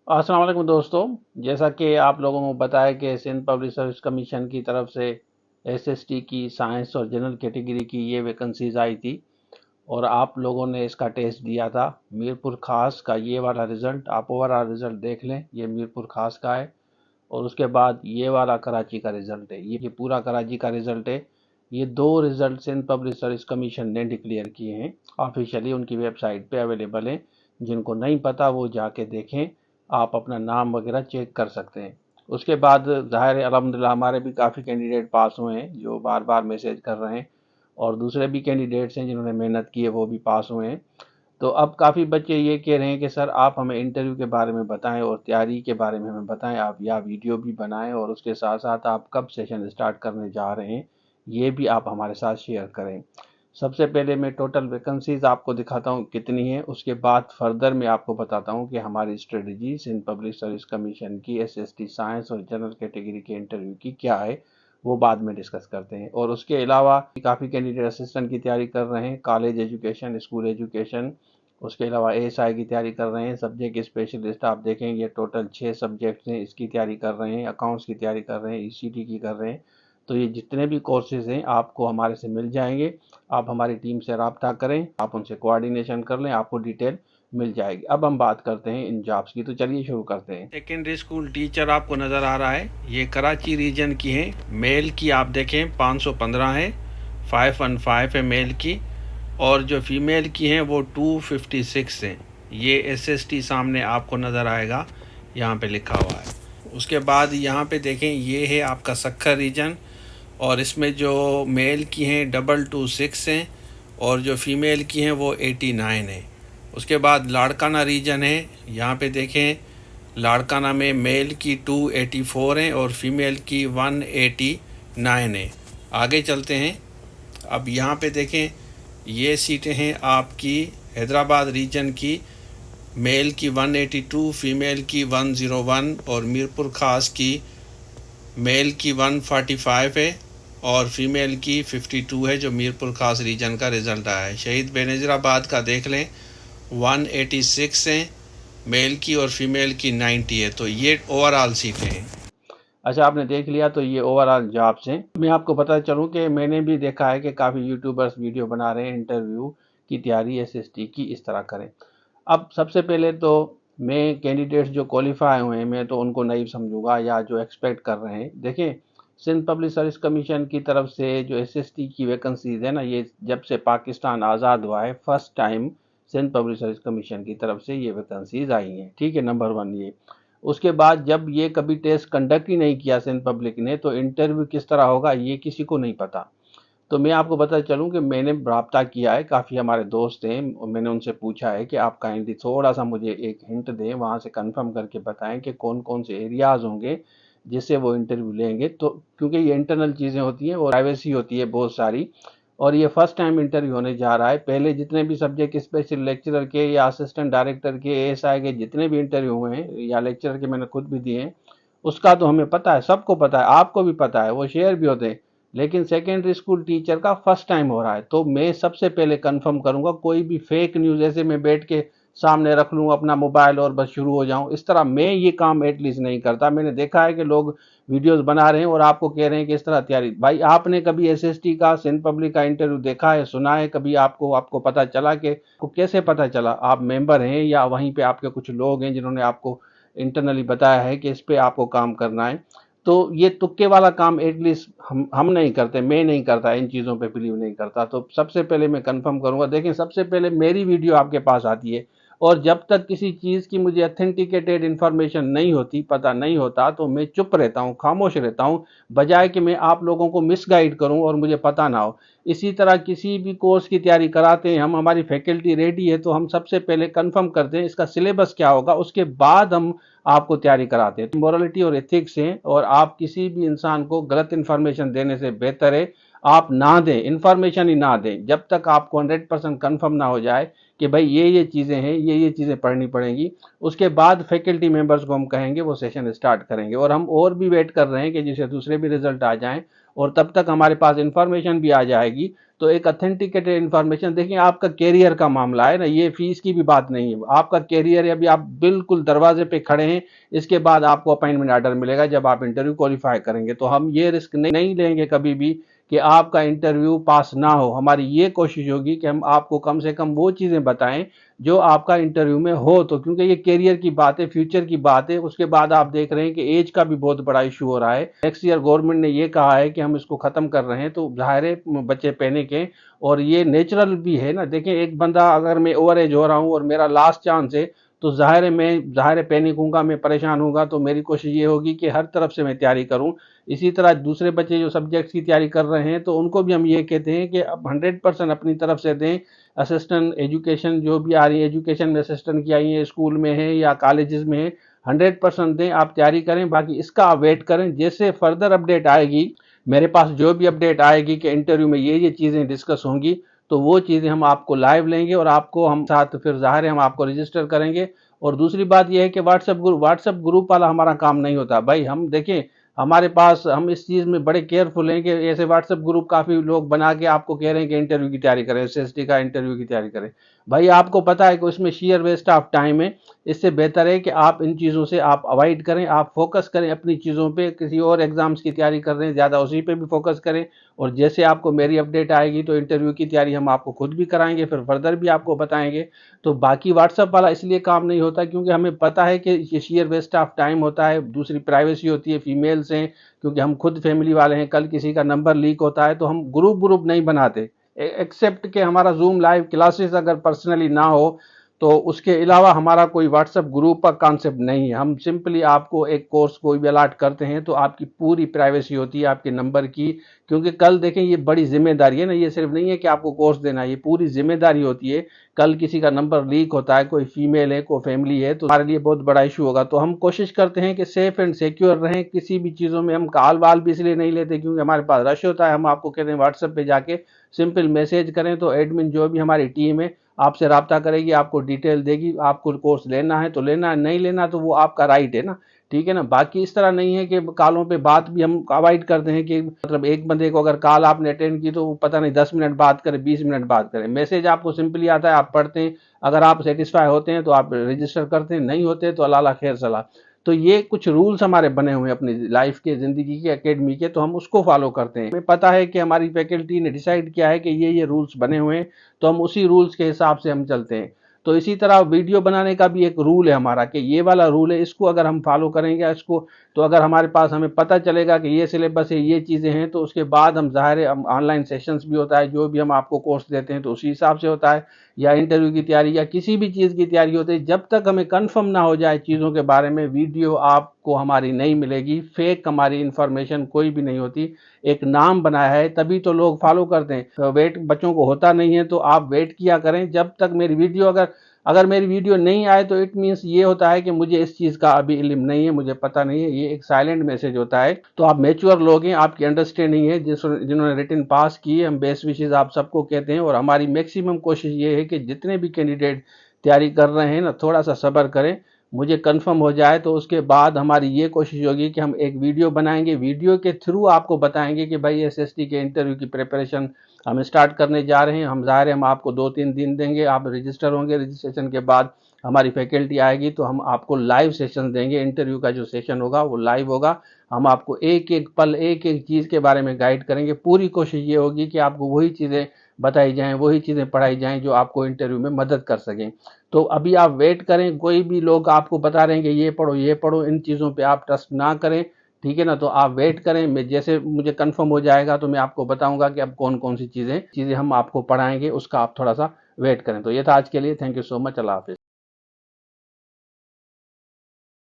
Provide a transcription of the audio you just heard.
अस्सलाम वालेकुम दोस्तों। जैसा कि आप लोगों को बताया कि सिंध पब्लिक सर्विस कमीशन की तरफ से एसएसटी की साइंस और जनरल कैटेगरी की ये वैकेंसीज आई थी और आप लोगों ने इसका टेस्ट दिया था। मीरपुर खास का ये वाला रिज़ल्ट आप ओवरऑल रिज़ल्ट देख लें, ये मीरपुर खास का है और उसके बाद ये वाला कराची का रिज़ल्ट है। ये पूरा कराची का रिज़ल्ट है। ये दो result Sindh public service commission ने डिक्लेयर किए हैं, ऑफिशियली उनकी वेबसाइट पे अवेलेबल हैं। जिनको नहीं पता वो जाके देखें, आप अपना नाम वगैरह चेक कर सकते हैं। उसके बाद ज़ाहिर है अल्हम्दुलिल्लाह हमारे भी काफ़ी कैंडिडेट पास हुए हैं जो बार बार मैसेज कर रहे हैं और दूसरे भी कैंडिडेट्स हैं जिन्होंने मेहनत की है वो भी पास हुए हैं। तो अब काफ़ी बच्चे ये कह रहे हैं कि सर आप हमें इंटरव्यू के बारे में बताएं और तैयारी के बारे में हमें बताएं, आप या वीडियो भी बनाएं और उसके साथ साथ आप कब सेशन स्टार्ट करने जा रहे हैं ये भी आप हमारे साथ शेयर करें। सबसे पहले मैं टोटल वैकेंसीज आपको दिखाता हूँ कितनी है, उसके बाद फर्दर मैं आपको बताता हूँ कि हमारी strategy Sindh public service commission की एसएसटी साइंस और जनरल कैटेगरी के इंटरव्यू की क्या है, वो बाद में डिस्कस करते हैं। और उसके अलावा काफ़ी कैंडिडेट असिस्टेंट की तैयारी कर रहे हैं, कॉलेज एजुकेशन, स्कूल एजुकेशन, उसके अलावा एएसआई की तैयारी कर रहे हैं। सब्जेक्ट स्पेशलिस्ट आप देखेंगे टोटल 6 सब्जेक्ट्स हैं, इसकी तैयारी कर रहे हैं, अकाउंट्स की तैयारी कर रहे हैं, ईसीटी की कर रहे हैं। तो ये जितने भी कोर्सेज हैं आपको हमारे से मिल जाएंगे। आप हमारी टीम से रब्ता करें, आप उनसे कोऑर्डिनेशन कर लें, आपको डिटेल मिल जाएगी। अब हम बात करते हैं इन जॉब्स की, तो चलिए शुरू करते हैं। सेकेंडरी स्कूल टीचर आपको नज़र आ रहा है, ये कराची रीजन की है। मेल की आप देखें 515 है, 515 है मेल की, और जो फीमेल की हैं वो 256 हैं। ये एसएसटी सामने आपको नज़र आएगा, यहाँ पे लिखा हुआ है। उसके बाद यहाँ पे देखें ये है आपका सक्खर रीजन, और इसमें जो मेल की हैं 226 हैं और जो फीमेल की हैं वो 89 हैं। उसके बाद लाड़काना रीजन है, यहाँ पे देखें लाड़काना में मेल की 284 हैं और फीमेल की 189 हैं। आगे चलते हैं। अब यहाँ पे देखें ये सीटें हैं आपकी हैदराबाद रीजन की, मेल की 182, फीमेल की 101 और मीरपुर खास की मेल की 145 है और फीमेल की 52 है, जो मीरपुर खास रीजन का रिज़ल्ट आया है। शहीद बेनज़ीराबाद का देख लें 186 हैं मेल की और फीमेल की 90 है। तो ये ओवरऑल सीटें हैं। अच्छा, आपने देख लिया, तो ये ओवरऑल जॉब्स हैं। मैं आपको पता चलूं कि मैंने भी देखा है कि काफ़ी यूट्यूबर्स वीडियो बना रहे हैं इंटरव्यू की तैयारी एसएसटी की इस तरह करें। अब सबसे पहले तो मैं कैंडिडेट्स जो क्वालिफाई हुए हैं मैं तो उनको नहीं समझूंगा या जो एक्सपेक्ट कर रहे हैं। देखें सिंध पब्लिक सर्विस कमीशन की तरफ से जो एसएसटी की वैकेंसीज है ना, ये जब से पाकिस्तान आज़ाद हुआ है first time Sindh public service commission की तरफ से ये वैकेंसीज आई हैं। ठीक है, नंबर वन ये। उसके बाद जब ये कभी टेस्ट कंडक्ट ही नहीं किया सिंध पब्लिक ने, तो इंटरव्यू किस तरह होगा ये किसी को नहीं पता। तो मैं आपको बता चलूं कि मैंने राब्ता किया है, काफ़ी हमारे दोस्त हैं, मैंने उनसे पूछा है कि आप काइंडली थोड़ा सा मुझे एक हिंट दें, वहाँ से कंफर्म करके बताएं कि कौन कौन से एरियाज़ होंगे जिससे वो इंटरव्यू लेंगे। तो क्योंकि ये इंटरनल चीज़ें होती हैं और प्राइवेसी होती है बहुत सारी, और ये फर्स्ट टाइम इंटरव्यू होने जा रहा है। पहले जितने भी सब्जेक्ट स्पेशल लेक्चरर के या असिस्टेंट डायरेक्टर के, एएसआई के जितने भी इंटरव्यू हुए हैं या लेक्चरर के मैंने खुद भी दिए हैं, उसका तो हमें पता है, सबको पता है, आपको भी पता है, वो शेयर भी होते हैं। लेकिन सेकेंडरी स्कूल टीचर का फर्स्ट टाइम हो रहा है, तो मैं सबसे पहले कंफर्म करूंगा कोई भी फेक न्यूज़ ऐसे मैं बैठ के सामने रख लूँ अपना मोबाइल और बस शुरू हो जाऊं, इस तरह मैं ये काम एटलीस्ट नहीं करता। मैंने देखा है कि लोग वीडियोस बना रहे हैं और आपको कह रहे हैं कि इस तरह तैयारी। भाई आपने कभी एसएसटी का सिंध पब्लिक का इंटरव्यू देखा है, सुना है कभी? आपको पता चला कि आपको कैसे पता चला? आप मेंबर हैं या वहीं पे आपके कुछ लोग हैं जिन्होंने आपको इंटरनली बताया है कि इस पे आपको काम करना है? तो ये तुक्के वाला काम एटलीस्ट हम नहीं करते, मैं नहीं करता, इन चीज़ों पे बिलीव नहीं करता। तो सबसे पहले मैं कंफर्म करूंगा। देखें सबसे पहले मेरी वीडियो आपके पास आती है और जब तक किसी चीज़ की मुझे अथेंटिकेटेड इन्फॉर्मेशन नहीं होती, पता नहीं होता, तो मैं चुप रहता हूँ, खामोश रहता हूँ, बजाय कि मैं आप लोगों को मिसगाइड करूँ और मुझे पता ना हो। इसी तरह किसी भी कोर्स की तैयारी कराते हैं हम, हमारी फैकल्टी रेडी है तो हम सबसे पहले कंफर्म करते हैं इसका सिलेबस क्या होगा, उसके बाद हम आपको तैयारी कराते हैं। मोरालिटी और एथिक्स हैं और आप किसी भी इंसान को गलत इन्फॉर्मेशन देने से बेहतर है आप ना दें, इन्फॉर्मेशन ही ना दें जब तक आपको 100% कन्फर्म ना हो जाए कि भाई ये चीज़ें हैं, ये चीज़ें पढ़नी पड़ेंगी। उसके बाद फैकल्टी मेंबर्स को हम कहेंगे वो सेशन स्टार्ट करेंगे, और हम और भी वेट कर रहे हैं कि जिससे दूसरे भी रिजल्ट आ जाएं और तब तक हमारे पास इन्फॉर्मेशन भी आ जाएगी। तो एक ऑथेंटिकेटेड इन्फॉर्मेशन, देखिए आपका कैरियर का मामला है ना, ये फीस की भी बात नहीं है, आपका कैरियर है, अभी आप बिल्कुल दरवाजे पे खड़े हैं। इसके बाद आपको अपॉइंटमेंट ऑर्डर मिलेगा जब आप इंटरव्यू क्वालिफाई करेंगे। तो हम ये रिस्क नहीं लेंगे कभी भी कि आपका इंटरव्यू पास ना हो। हमारी ये कोशिश होगी कि हम आपको कम से कम वो चीज़ें बताएं जो आपका इंटरव्यू में हो, तो क्योंकि ये करियर की बात है, फ्यूचर की बात है। उसके बाद आप देख रहे हैं कि एज का भी बहुत बड़ा इशू हो रहा है। नेक्स्ट ईयर गवर्नमेंट ने ये कहा है कि हम इसको ख़त्म कर रहे हैं, तो ज़ाहिर है बच्चे पैनिक हैं, और ये नेचुरल भी है ना। देखें, एक बंदा अगर मैं ओवर एज हो रहा हूँ और मेरा लास्ट चांस है, तो ज़ाहिर है पैनिक हूँगा, मैं परेशान हूँगा। तो मेरी कोशिश ये होगी कि हर तरफ से मैं तैयारी करूँ। इसी तरह दूसरे बच्चे जो सब्जेक्ट्स की तैयारी कर रहे हैं, तो उनको भी हम ये कहते हैं कि अब 100% अपनी तरफ से दें। असिस्टेंट एजुकेशन जो भी आ रही है, एजुकेशन में असिस्टेंट की आई है, स्कूल में है या कॉलेजेस में है, 100% दें, आप तैयारी करें। बाकी इसका आप वेट करें, जैसे फर्दर अपडेट आएगी, मेरे पास जो भी अपडेट आएगी कि इंटरव्यू में ये चीज़ें डिस्कस होंगी, तो वो चीज़ें हम आपको लाइव लेंगे और आपको हम साथ फिर ज़ाहिर है हम आपको रजिस्टर करेंगे। और दूसरी बात यह है कि व्हाट्सएप ग्रुप वाला हमारा काम नहीं होता भाई। हम देखें, हमारे पास, हम इस चीज़ में बड़े केयरफुल हैं कि ऐसे व्हाट्सएप ग्रुप काफ़ी लोग बना के आपको कह रहे हैं कि इंटरव्यू की तैयारी करें, एसएसटी का इंटरव्यू की तैयारी करें। भाई आपको पता है कि उसमें शेयर वेस्ट ऑफ टाइम है। इससे बेहतर है कि आप इन चीज़ों से आप अवॉइड करें, आप फोकस करें अपनी चीज़ों पे। किसी और एग्जाम्स की तैयारी कर रहे हैं, ज़्यादा उसी पे भी फोकस करें। और जैसे आपको मेरी अपडेट आएगी तो इंटरव्यू की तैयारी हम आपको खुद भी कराएंगे, फिर फर्दर भी आपको बताएंगे। तो बाकी व्हाट्सएप वाला इसलिए काम नहीं होता क्योंकि हमें पता है कि ये शेयर वेस्ट ऑफ टाइम होता है, दूसरी प्राइवेसी होती है, फीमेल्स हैं, क्योंकि हम खुद फैमिली वाले हैं, कल किसी का नंबर लीक होता है तो हम ग्रुप ग्रुप नहीं बनाते। एक्सेप्ट कि हमारा जूम लाइव क्लासेस अगर पर्सनली ना हो, तो उसके अलावा हमारा कोई व्हाट्सएप ग्रुप का कॉन्सेप्ट नहीं है। हम सिंपली आपको एक कोर्स कोई भी अलाट करते हैं तो आपकी पूरी प्राइवेसी होती है आपके नंबर की, क्योंकि कल देखें ये बड़ी जिम्मेदारी है ना, ये सिर्फ नहीं है कि आपको कोर्स देना है, ये पूरी जिम्मेदारी होती है। कल किसी का नंबर लीक होता है, कोई फीमेल है, कोई फैमिली है, तो हमारे लिए बहुत बड़ा इशू होगा। तो हम कोशिश करते हैं कि सेफ एंड सिक्योर रहें। किसी भी चीज़ों में हम कॉल वाल भी इसलिए नहीं लेते क्योंकि हमारे पास रश होता है। हम आपको कहते हैं व्हाट्सएप पे जाके सिंपल मैसेज करें, तो एडमिन जो भी हमारी टीम है आपसे रब्ता करेगी, आपको डिटेल देगी। आपको कोर्स लेना है तो लेना है, नहीं लेना तो वो आपका राइट है ना, ठीक है ना। बाकी इस तरह नहीं है कि कॉलों पे बात भी हम अवॉइड करते हैं कि मतलब एक बंदे को अगर कॉल आपने अटेंड की तो वो पता नहीं 10 मिनट बात करे, 20 मिनट बात करे। मैसेज आपको सिंपली आता है, आप पढ़ते हैं, अगर आप सेटिस्फाई होते हैं तो आप रजिस्टर करते हैं, नहीं होते तो अल्लाह खैर सलाह। तो ये कुछ रूल्स हमारे बने हुए हैं अपनी लाइफ के, ज़िंदगी के, एकेडमी के, तो हम उसको फॉलो करते हैं। हमें पता है कि हमारी फैकल्टी ने डिसाइड किया है कि ये रूल्स बने हुए हैं, तो हम उसी रूल्स के हिसाब से हम चलते हैं। तो इसी तरह वीडियो बनाने का भी एक रूल है हमारा कि ये वाला रूल है, इसको अगर हम फॉलो करेंगे इसको, तो अगर हमारे पास हमें पता चलेगा कि ये सिलेबस है, ये चीज़ें हैं, तो उसके बाद हम ज़ाहिर है हम ऑनलाइन सेशंस भी होता है, जो भी हम आपको कोर्स देते हैं तो उसी हिसाब से होता है, या इंटरव्यू की तैयारी या किसी भी चीज़ की तैयारी होती है। जब तक हमें कंफर्म ना हो जाए चीज़ों के बारे में, वीडियो आपको हमारी नहीं मिलेगी। फेक हमारी इंफॉर्मेशन कोई भी नहीं होती, एक नाम बनाया है तभी तो लोग फॉलो करते हैं। तो वेट बच्चों को होता नहीं है, तो आप वेट किया करें जब तक मेरी वीडियो, अगर मेरी वीडियो नहीं आए तो इट मीन्स ये होता है कि मुझे इस चीज़ का अभी इल्म नहीं है, मुझे पता नहीं है। ये एक साइलेंट मैसेज होता है। तो आप मैच्योर लोग हैं, आपकी अंडरस्टैंडिंग है, जिन्होंने रिटन पास की है, हम बेस्ट विशेज आप सबको कहते हैं। और हमारी मैक्सिमम कोशिश ये है कि जितने भी कैंडिडेट तैयारी कर रहे हैं ना, थोड़ा सा सब्र करें, मुझे कंफर्म हो जाए तो उसके बाद हमारी ये कोशिश होगी कि हम एक वीडियो बनाएंगे, वीडियो के थ्रू आपको बताएंगे कि भाई एसएसटी के इंटरव्यू की प्रिपरेशन हम स्टार्ट करने जा रहे हैं। हम ज़ाहिर है हम आपको 2-3 दिन देंगे, आप रजिस्टर होंगे, रजिस्ट्रेशन के बाद हमारी फैकल्टी आएगी तो हम आपको लाइव सेशन देंगे। इंटरव्यू का जो सेशन होगा वो लाइव होगा। हम आपको एक एक पल, एक एक चीज़ के बारे में गाइड करेंगे। पूरी कोशिश ये होगी कि आपको वही चीज़ें बताई जाएं, वही चीज़ें पढ़ाई जाएं जो आपको इंटरव्यू में मदद कर सकें। तो अभी आप वेट करें, कोई भी लोग आपको बता रहे हैं कि ये पढ़ो, इन चीज़ों पे आप ट्रस्ट ना करें, ठीक है ना। तो आप वेट करें, मैं जैसे मुझे कंफर्म हो जाएगा तो मैं आपको बताऊंगा कि अब कौन कौन सी चीज़ें हम आपको पढ़ाएंगे, उसका आप थोड़ा सा वेट करें। तो ये था आज के लिए, थैंक यू सो मच, अल्लाह हाफिज़।